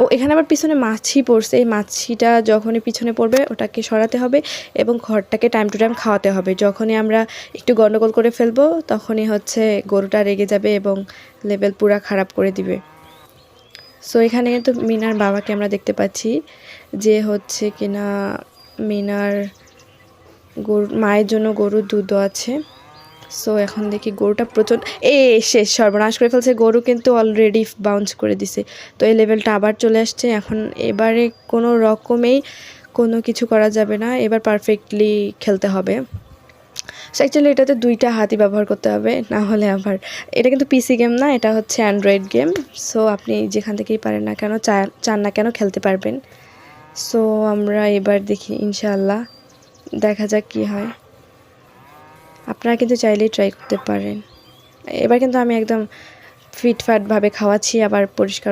ও এখানে আবার পিছনে মাছি পড়ছে, এই মাছিটা যখনই পিছনে পড়বে ওটাকে সরাতে হবে এবং ঘরটাকে টাইম টু টাইম খাওয়াতে হবে। যখনই আমরা একটু গন্ডগোল করে ফেলবো তখনই হচ্ছে গরুটা রেগে যাবে এবং লেভেল পুরা খারাপ করে দিবে। সো এখানে কিন্তু মিনার বাবাকে আমরা দেখতে পাচ্ছি যে হচ্ছে কিনা মিনার গরু মায়ের জন্য গরুর দুধও আছে। সো এখন দেখি গরুটা প্রচণ্ড শেষ সর্বনাশ করে ফেলছে। গরু কিন্তু অলরেডি বাউন্স করে দিছে, তো এই লেভেলটা আবার চলে আসছে। এখন এবারে কোনো রকমেই কোনো কিছু করা যাবে না, এবার পারফেক্টলি খেলতে হবে। সো অ্যাকচুয়ালি এটাতে 2টা হাতই ব্যবহার করতে হবে, না হলে আবার এটা কিন্তু পিসি গেম না, এটা হচ্ছে অ্যান্ড্রয়েড গেম। সো আপনি যেখান থেকেই পারেন না কেন চান না কেন খেলতে পারবেন। সো আমরা এবার দেখি ইনশাআল্লাহ, দেখা যাক কী হয়। আপনারা কিন্তু চাইলেই ট্রাই করতে পারেন। এবার কিন্তু আমি একদম ফিটফাটভাবে খাওয়াচ্ছি, আবার পরিষ্কার